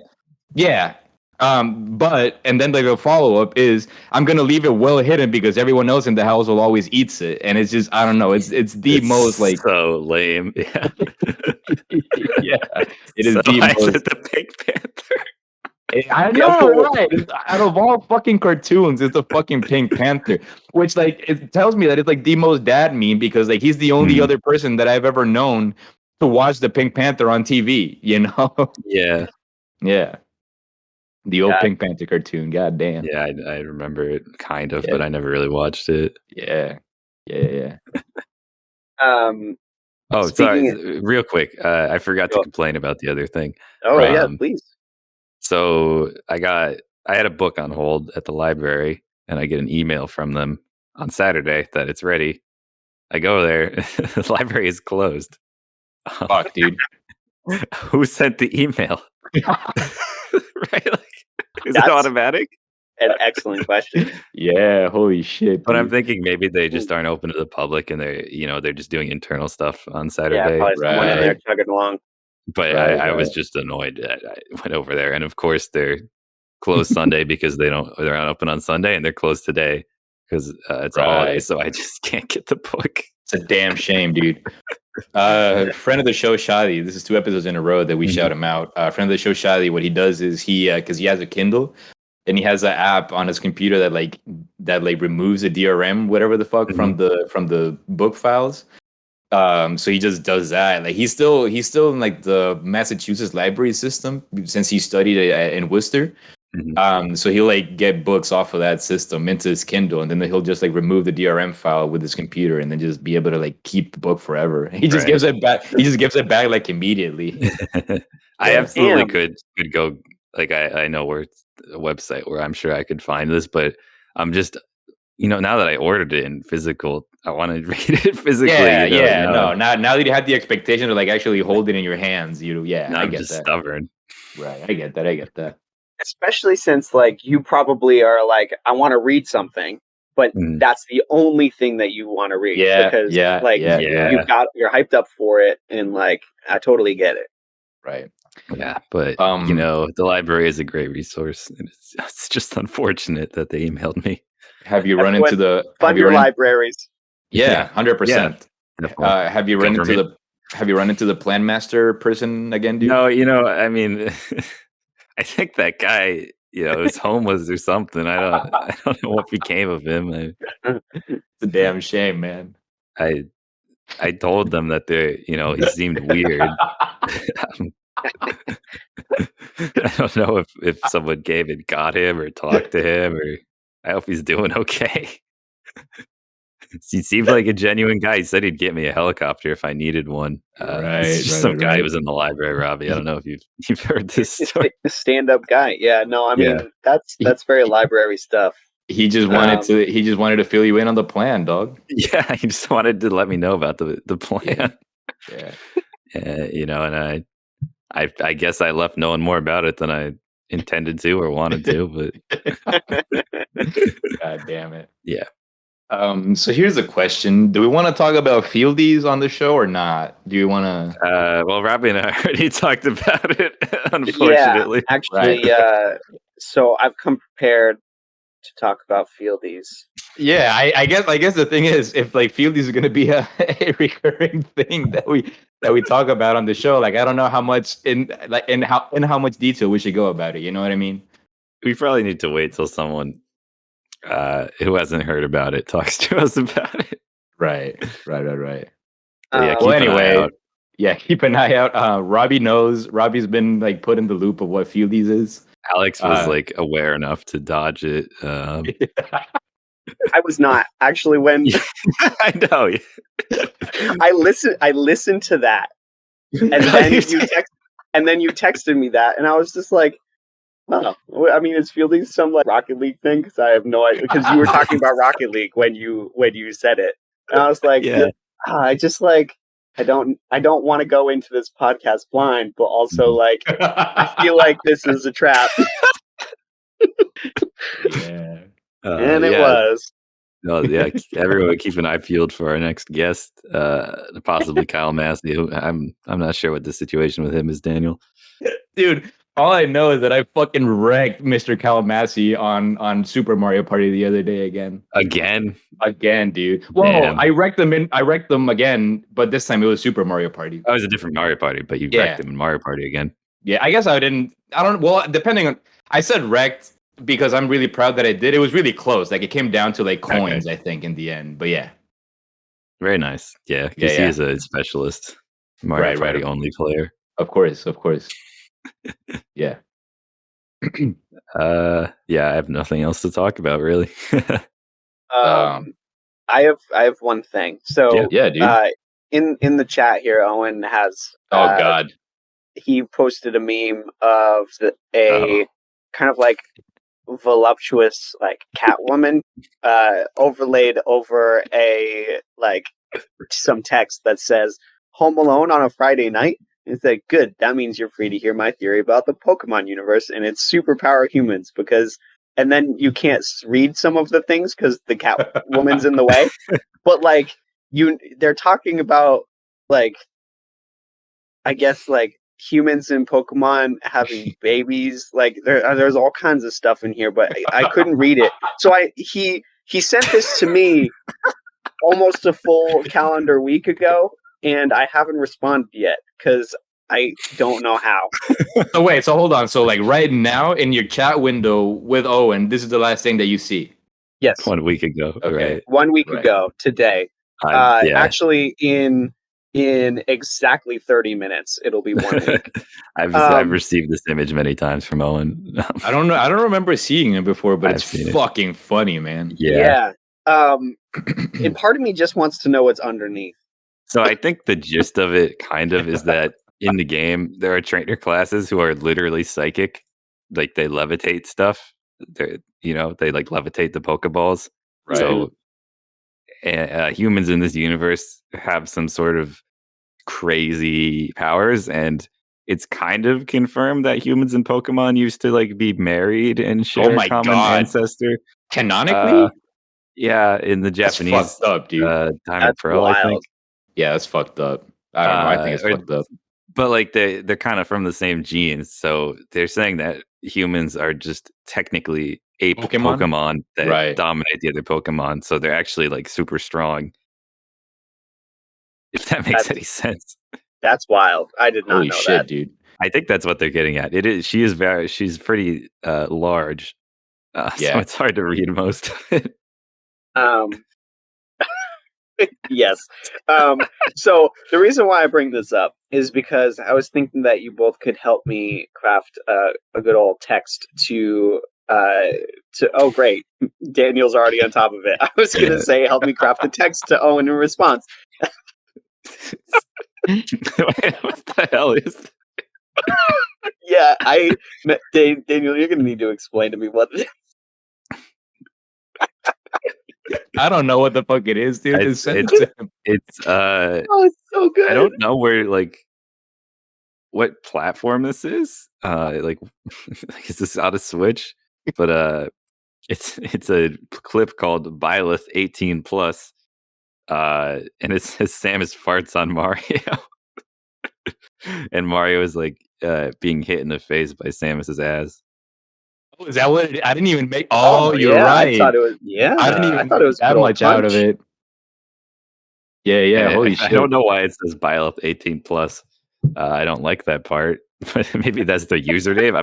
yeah. But and then like the follow up is I'm gonna leave it well hidden because everyone else in the house will always eats it, and it's just I don't know. It's the most like so lame. Yeah, yeah, it is so the why is most. it the Pink Panther? I Yeah, know, well, right? Out of all fucking cartoons, it's the fucking Pink Panther, which like it tells me that it's like the most dad meme because like he's the only other person that I've ever known to watch the Pink Panther on TV. You know? Yeah, Yeah, the old yeah. Pink Panther cartoon. God damn. yeah, I remember it kind of, Yeah, but I never really watched it. yeah, yeah. Oh, sorry, Speaking. real quick, I forgot to Oh, complain about the other thing. yeah, Right. please. So I had a book on hold at the library, and I get an email from them on Saturday that it's ready. I go there, the library is closed. Fuck, dude. Who sent the email? Right? Like, is it That's automatic? an excellent question. Yeah, holy shit, But I'm dude. thinking maybe they just aren't open to the public, and they're just doing internal stuff on Yeah, Saturday. probably someone in there Right, chugging along. But I was just annoyed that I went over there, and of course they're closed Sunday because they're not open on Sunday, and they're closed today because it's a holiday. right. So I just can't get the book. It's a damn shame, dude. Friend of the show, Shadi. This is 2 episodes in a row that we shout him out. Friend of the show, Shadi. What he does is he, because he has a Kindle, and he has an app on his computer that removes the DRM, whatever the fuck, from the book files. So he just does that. Like he's still in like the Massachusetts library system since he studied in Worcester. So he'll like get books off of that system into his Kindle, and then he'll just like remove the DRM file with his computer, and then just be able to like keep the book forever. He just gives it back. He just gives it back like immediately. I absolutely Damn. could go. Like I know where it's a website where I'm sure I could find this, but I'm just now that I ordered it in physical, I want to read it physically. Yeah. Now, No, now that you have the expectation to like actually hold it in your hands, now I I'm get just that. stubborn. Right, I get that. Especially since like you probably are like, I want to read something, but that's the only thing that you want to read because Yeah. you're hyped up for it, and like I totally get it. Right. Yeah, but the library is a great resource, and it's just unfortunate that they emailed me. Have you run into the fund your libraries? Yeah, 100%. Have you run into the plan master person again, dude? No, I mean, I think that guy, is homeless or something. I don't know what became of him. It's a damn shame, man. I told them that he seemed weird. I don't know if someone came and got him or talked to him, or I hope he's doing okay. He seemed like a genuine guy. He said he'd get me a helicopter if I needed one. It's just some guy who was in the library, Robbie. I don't know if you've heard this story. Stand-up guy. Yeah, no, I mean that's very library stuff. He just wanted to fill you in on the plan, dog. Yeah, he just wanted to let me know about the plan. Yeah. And I guess I left knowing more about it than I intended to or wanted to, but God damn it. Yeah. So here's a question. Do we want to talk about fieldies on the show or not? Do you want to? Well, Robbie and I already talked about it, unfortunately. Yeah, actually, so I've come prepared to talk about fieldies. Yeah, I guess the thing is, if like fieldies is going to be a recurring thing that we talk about on the show, like I don't know how much in how much detail we should go about it. You know what I mean? We probably need to wait till someone who hasn't heard about it talks to us about it. Right. Yeah, keep an eye out. Robbie knows. Robbie's been like put in the loop of what fieldies is. Alex was like aware enough to dodge it. I was not actually when I know. I listened to that, and then you texted me that, and I was just like, oh, I mean, is fieldies some like Rocket League thing? Because I have no idea. Because you were talking about Rocket League when you said it, and I was like, I just like I don't want to go into this podcast blind, but also like I feel like this is a trap. Yeah. And it was. Oh yeah, everyone keep an eye peeled for our next guest, possibly Kyle Massey. I'm not sure what the situation with him is, Daniel. Dude, All I know is that I fucking wrecked Mr. Kalamasi on Super Mario Party the other day again. Again, dude. Well, I wrecked them again, but this time it was Super Mario Party. Oh, it was a different Mario Party, but you wrecked them in Mario Party again. Yeah, I guess I don't. Well, depending on. I said wrecked because I'm really proud that I did. It was really close. Like it came down to like coins, I think, in the end. But yeah. Very nice. Yeah, because he is a specialist Mario Party only player. Of course. Yeah. Yeah, I have nothing else to talk about really. I have one thing. So yeah, dude. In the chat here, Owen has oh god, he posted a meme of a kind of like voluptuous like Catwoman overlaid over a like some text that says "Home Alone on a Friday night." It's like, good. That means you're free to hear my theory about the Pokemon universe and its superpower humans. Because, and then you can't read some of the things because the Catwoman's in the way. But like, they're talking about like, I guess like humans and Pokemon having babies. Like, there's all kinds of stuff in here, but I couldn't read it. So he sent this to me almost a full calendar week ago, and I haven't responded yet because I don't know how. So wait, so hold on. So like right now in your chat window with Owen, this is the last thing that you see. Yes. 1 week ago. Okay. Right. 1 week ago today. Actually in exactly 30 minutes, it'll be 1 week. I've received this image many times from Owen. I don't know. I don't remember seeing it before, but it's fucking funny, man. Yeah. And part of me just wants to know what's underneath. So I think the gist of it kind of is that in the game, there are trainer classes who are literally psychic. Like they levitate stuff. They like levitate the Pokeballs. Right. So humans in this universe have some sort of crazy powers, and it's kind of confirmed that humans and Pokemon used to like be married and share a common ancestor. Canonically? Yeah, in the Japanese that's fucked up, dude. Diamond Pearl, I think. Yeah, that's fucked up. I don't know. I think it's fucked up. But like they're kind of from the same genes, so they're saying that humans are just technically ape Pokemon that dominate the other Pokemon, so they're actually like super strong. If that makes any sense. That's wild. I did not know that, dude. I think that's what they're getting at. It is. She's pretty large, so it's hard to read most of it. Yes. So the reason why I bring this up is because I was thinking that you both could help me craft a good old text to oh great, Daniel's already on top of it. I was gonna say help me craft a text to Owen in response. What the hell is yeah, Daniel, you're gonna need to explain to me what this I don't know what the fuck it is, dude. It's so good. I don't know where what platform this is. Like is this out of Switch? But it's a clip called Byleth 18 plus. And it says Samus farts on Mario. And Mario is like being hit in the face by Samus's ass. Oh, is that what I didn't even make? Oh, you're right. I thought it was. Yeah, I didn't even. I thought it was that much out of it. Yeah. Holy shit! I don't know why it says Byleth 18 plus. I don't like that part, but maybe that's the username.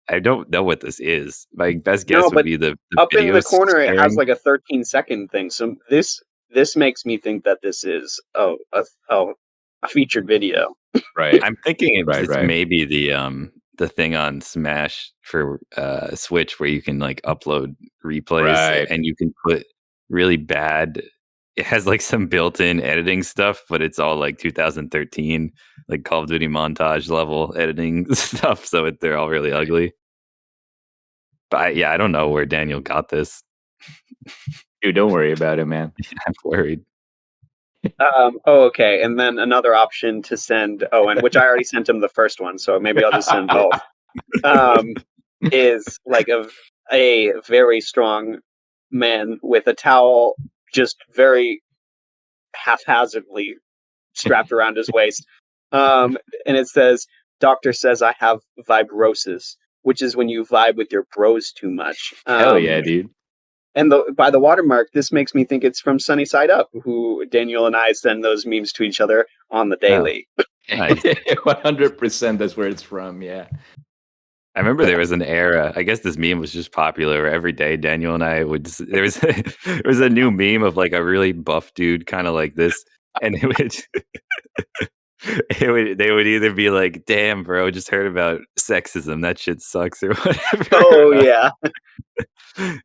I don't know what this is. My best guess would be the up in the corner. Staring. It has like a 13-second thing. So this makes me think that this is a featured video. Right. I'm thinking it's maybe the thing on Smash for Switch where you can like upload replays and you can put really bad. It has like some built-in editing stuff, but it's all like 2013, like Call of Duty montage level editing stuff. So they're all really ugly. But I don't know where Daniel got this. Dude, don't worry about it, man. I'm worried. Okay. And then another option to send Owen, which I already sent him the first one, so maybe I'll just send both. Is like a very strong man with a towel just very haphazardly strapped around his waist. And it says, doctor says I have vibrosis, which is when you vibe with your bros too much. Hell yeah, dude. And by the watermark, this makes me think it's from Sunny Side Up, who Daniel and I send those memes to each other on the daily. Oh, nice. 100% that's where it's from, yeah. I remember there was an era, I guess this meme was just popular, where every day Daniel and I would, there was a new meme of like a really buff dude kind of like this, and they would either be like, damn bro, just heard about sexism, that shit sucks, or whatever. Oh yeah.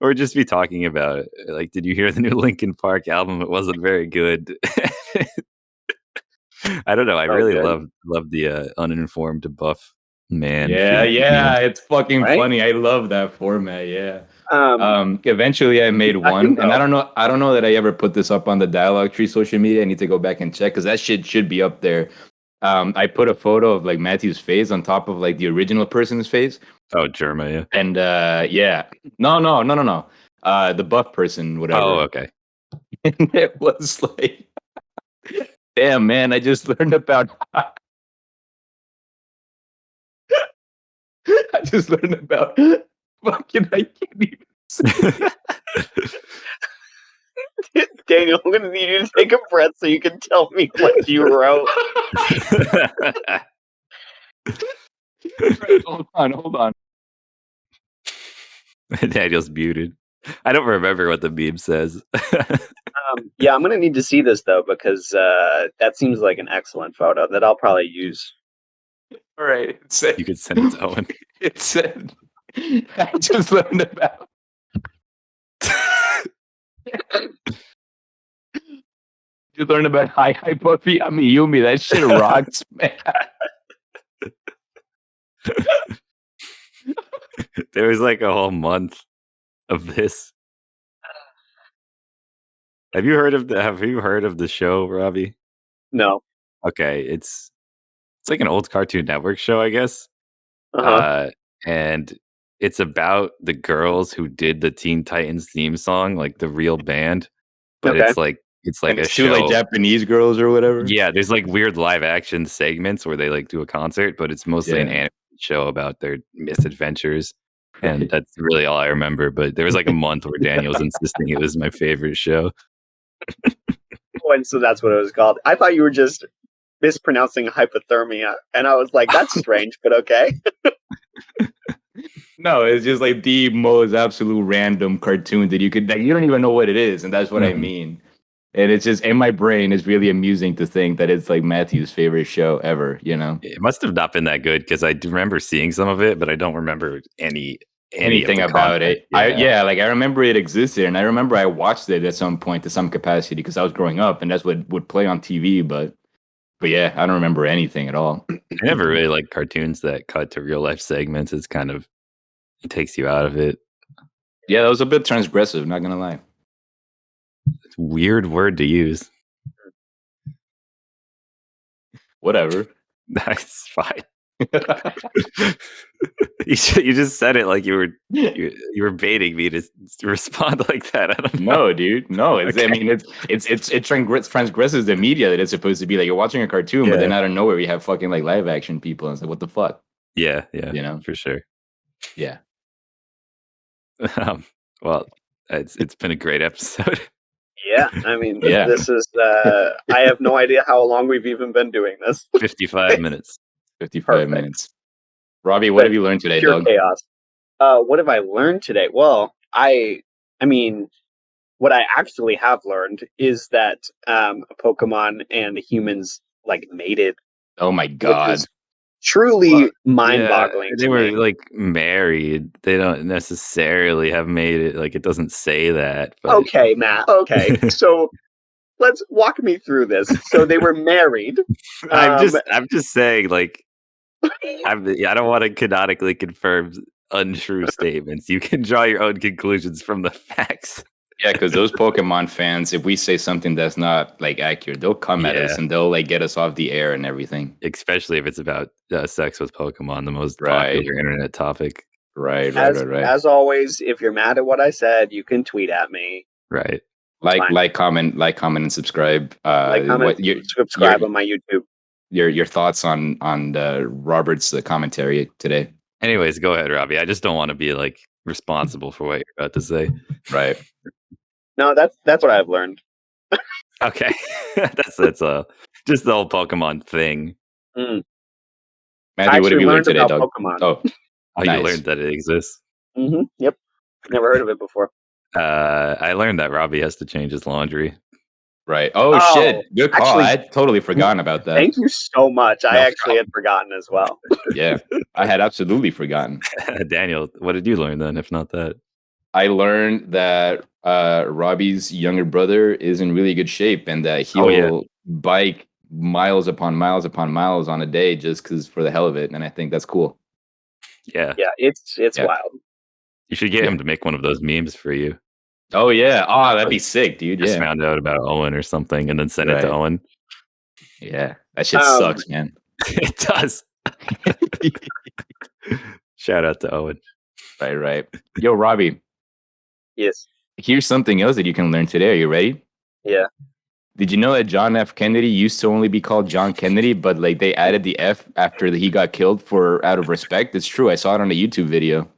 Or just be talking about it. Like, did you hear the new Linkin Park album? It wasn't very good. I don't know. I really love the uninformed buff man. Yeah, it's fucking funny. I love that format. Yeah. Eventually I made one, and I don't know that I ever put this up on the Dialogue Tree social media. I need to go back and check because that shit should be up there. I put a photo of like Matthew's face on top of like the original person's face. Oh, Germa, yeah. And no. The buff person, whatever. Oh, okay. And it was like, damn, man, I just learned about. I just learned about fucking. I can't even say. Daniel, I'm gonna need you to take a breath so you can tell me what you wrote. Hold on. Daniel's muted. I don't remember what the meme says. Yeah, I'm gonna need to see this though because that seems like an excellent photo that I'll probably use. All right, you could send it to Owen. It said, I just learned about. You learned about hi Buffy, I'm Yumi. That shit rocks, man. There was like a whole month of this. Have you heard of the show, Robbie? No. Okay, it's like an old Cartoon Network show, I guess. And it's about the girls who did the Teen Titans theme song, like the real band. But it's like and a it's show, two like Japanese girls or whatever. Yeah, there's like weird live action segments where they like do a concert, but it's mostly an animated show about their misadventures. And that's really all I remember. But there was like a month where Daniel was insisting it was my favorite show. And so that's what it was called. I thought you were just mispronouncing hypothermia, and I was like, "That's strange," but okay. No, it's just like the most absolute random cartoon that you don't even know what it is, and that's what I mean. And it's just in my brain, it's really amusing to think that it's like Matthew's favorite show ever. You know, it must have not been that good because I do remember seeing some of it, but I don't remember anything about it. I remember it existed, and I remember I watched it at some point to some capacity because I was growing up, and that's what would play on TV. But yeah, I don't remember anything at all. I never really liked cartoons that cut to real life segments. It's kind of, it takes you out of it. Yeah, that was a bit transgressive, not gonna lie. It's a weird word to use. Whatever. That's fine. You just said it like you were baiting me to respond like that. I don't know. No, dude. No, it's okay. I mean, it transgresses the media that it's supposed to be like you're watching a cartoon, but then out of nowhere we have fucking like live action people, and it's like, what the fuck? Yeah, you know, for sure. Yeah. Well, it's been a great episode. Yeah, I mean, this is. I have no idea how long we've even been doing this. 55 minutes. 55 minutes. Robbie, what have you learned today, dog? Chaos. What have I learned today? Well, I mean, what I actually have learned is that Pokemon and humans like mated. Oh my god! Truly mind-boggling. They were like married. They don't necessarily have made it. Like it doesn't say that. But... Okay, Matt. Okay, so let's walk me through this. So they were married. I'm just saying, like, I don't want to canonically confirm untrue statements. You can draw your own conclusions from the facts. Yeah, because those Pokemon fans, if we say something that's not like accurate, they'll come at us and they'll like get us off the air and everything. Especially if it's about sex with Pokemon, the most popular internet topic. Right. As always, if you're mad at what I said, you can tweet at me. Right. Like, comment, and subscribe. Subscribe on my YouTube. your thoughts on Robert's commentary today. Anyways, go ahead, Robbie. I just don't want to be like responsible for what you're about to say. Right. No, that's what I've learned. Okay, that's just the whole Pokemon thing. Mm. Matthew, what have you learned today, about dog? Pokemon. Oh, You learned that it exists. Yep, never heard of it before. I learned that Robbie has to change his laundry. Right. Oh shit! Good call. Actually, I had totally forgotten about that. Thank you so much. I actually had forgotten as well. Yeah, I had absolutely forgotten. Daniel, what did you learn then, if not that? I learned that Robbie's younger brother is in really good shape and that he'll bike miles upon miles upon miles on a day just because for the hell of it. And I think that's cool. Yeah. Yeah, it's wild. You should get him to make one of those memes for you. Oh, yeah. Oh, that'd be sick, dude. Just found out about Owen or something and then send it to Owen. Yeah. That shit sucks, man. It does. Shout out to Owen. Right. Yo, Robbie. Yes. Here's something else that you can learn today. Are you ready? Yeah. Did you know that John F. Kennedy used to only be called John Kennedy, but like they added the F after he got killed out of respect? It's true. I saw it on a YouTube video.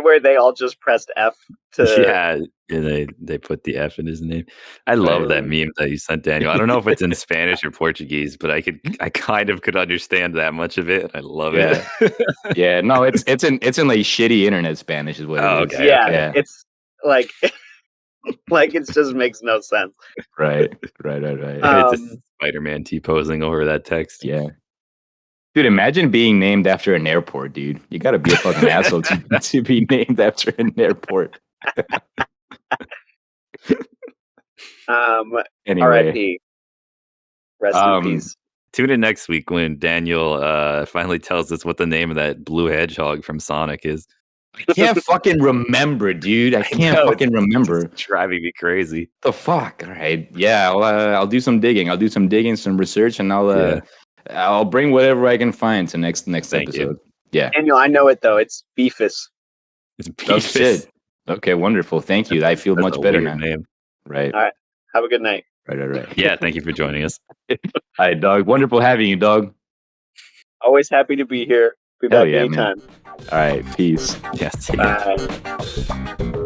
Where they all just pressed F to... Yeah, they put the F in his name. I love that meme that you sent, Daniel. I don't know if it's in Spanish or Portuguese, but I kind of could understand that much of it. I love it. Yeah, no, it's in like shitty internet Spanish is what it is. Okay. Yeah, it's like it just makes no sense. Right. It's a Spider-Man T-posing over that text. Yeah. Dude, imagine being named after an airport, dude. You got to be a fucking asshole to be named after an airport. Anyway. R.I.P. Rest in peace. Tune in next week when Daniel finally tells us what the name of that blue hedgehog from Sonic is. I can't fucking remember, dude. I can't fucking remember. It's driving me crazy. The fuck? All right. Yeah, I'll do some digging. Some research, and I'll bring whatever I can find to next episode. Yeah. Daniel, I know it though. It's Beefus. It's Beefus. Oh, shit. Okay, wonderful. Thank you. I feel much better now. Name. Right. All right. Have a good night. Right. Yeah, thank you for joining us. All right, dog. Wonderful having you, dog. Always happy to be here. Be back anytime. Man. All right. Peace. Yes. Bye.